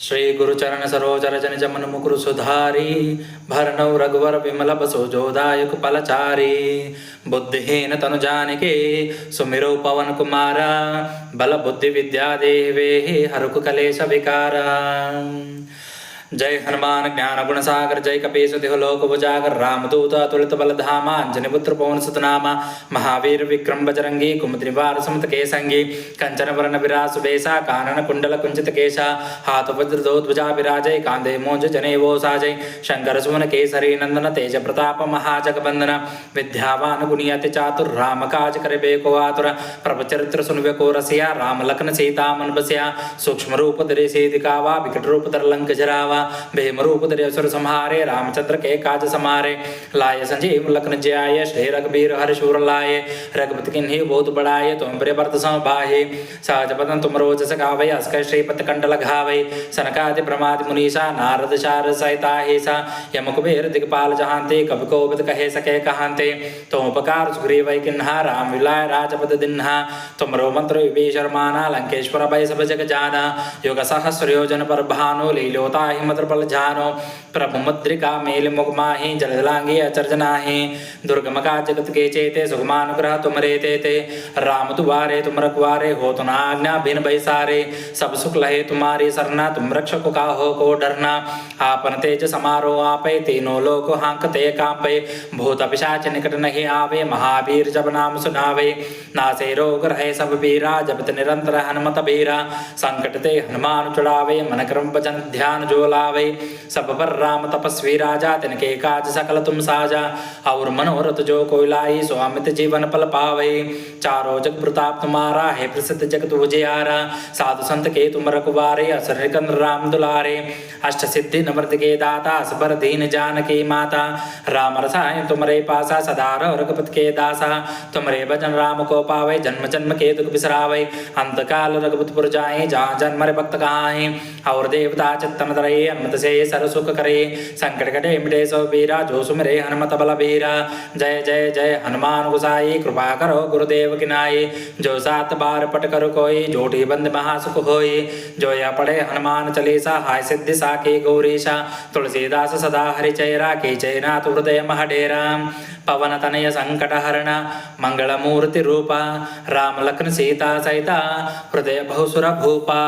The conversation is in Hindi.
श्री गुरुचरण सरोज रज निज मन मुकुर सुधारी भरनौ रघुवर विमल बसो जोदायक फलचारी बुद्धिहीन तनु जानिके सुमिरौ पवन कुमारा बल बुद्धि विद्या देवे हरुक कलेश विकारा। जय हनुमान ज्ञान गुण सागर जय कपीस तिह लोक उजागर रामदूत अतुलित बल धामा अंजनी पुत्र पवन सुतनामा महावीर विक्रम बजरंगी कुमति निवार समत के संगी कंचन वरण विराज सुबेसा कानन कुंडल कुंचित केशा हाथ वज्र दो ध्वजा विराजय कांधे मोंज जनेवो साजय शंकर सुमन केसरी नंदन तेज प्रताप महाजगबंदन विद्यावान गुणी अति चातुर राम काज करे को आतुर प्रभ चरित्र सुनवे को रसिया राम लखन सीता मन बसिया सूक्ष्म रूप धरे से दिखावा विकट रूप धर लंक जरावा भीम रूप धरे असुर संहारे रामचंद्र के काज समारे लाय संजीव लखन ज्याय श्री रघुबीर हरि शूर लाए रघुपति किन्हीं बहुत बड़ाए तुम प्रिय भरत सम भाहे सहज बदन तुम रोज सगावे अस्कर श्रीपति कंडल घावे सनकादि प्रमादि मुनीषा नारद शारद सहिता हेसा यम कुबेर दिगपाल जहांते कवि कोविद कहे सके कहांते तुम उपकार सुग्रीव किन्हा राम विलाय राजपद दिन्हा तुमरो मंत्र विभीषण माना लंकेश्वर भय सब जग जाना युग सहस्र योजन पर भानु लीलोता मत्र बल जानो प्रभु मुद्रिका मेल मुख माहि जललांगी अचर्ज नाहि दुर्गम का जगत के चेते सुगमानुग्रह तुम रे ते राम दुआरे तुम रखवारे हो तुम आज्ञा भिन बैसारे सब सुख लहे तुम्हारी सरना तुम रक्षक का हो को डरना आपन तेज समारो आपे तीनों लोक हांकते कांपे भूत पिशाच निकट नहीं आवे महावीर जब नाम सुनावे नासे रोग रहे सब बीरा जपत निरंतर हनुमत बीरा संकट ते हनुमान चुड़ावे मन क्रम भजन ध्यान जो लावे सब पर राम तपस्वी राजा तिनके काज सकल तुम साजा और मनोरथ जो कोई लाई सो अमित जीवन पल पावे चारों जग प्रताप तुम्हारा है प्रसिद्ध जगत उजियारा साधु संत के तुम रखवारे असुर निकंद राम दुलारे अष्ट सिद्धि नवृत के दाता असबर दीन जानकी माता राम रसायन तुमरे पासा सदा रघुपति के दासा तुमरे भजन राम को पावे जन्म जन्म के दुख बिसरावे अंत काल रघुपतपुर जाए जहाँ जन्म भक्त कहाए और देवता चित्तन तरय हनुमत से सर सुख करे संकट कटे मिटे सो बीरा जो सुमरे हनुमत बल बीरा। जय जय जय हनुमान गोसाई कृपा करो गुरुदेव की नाई जो 7 बार पट कर कोई जोटी बंद महासुख होई जो या पढ़े हनुमान चालीसा हाय सिद्धि साकी गौरीशा तुलसीदास सदा हरि चेरा की चैनाथ हृदय महडेरा पवन तनय संकट हरण मंगल मूर्ति रूपा राम लखन सीता सहिता हृदय बहुसुर भूपा।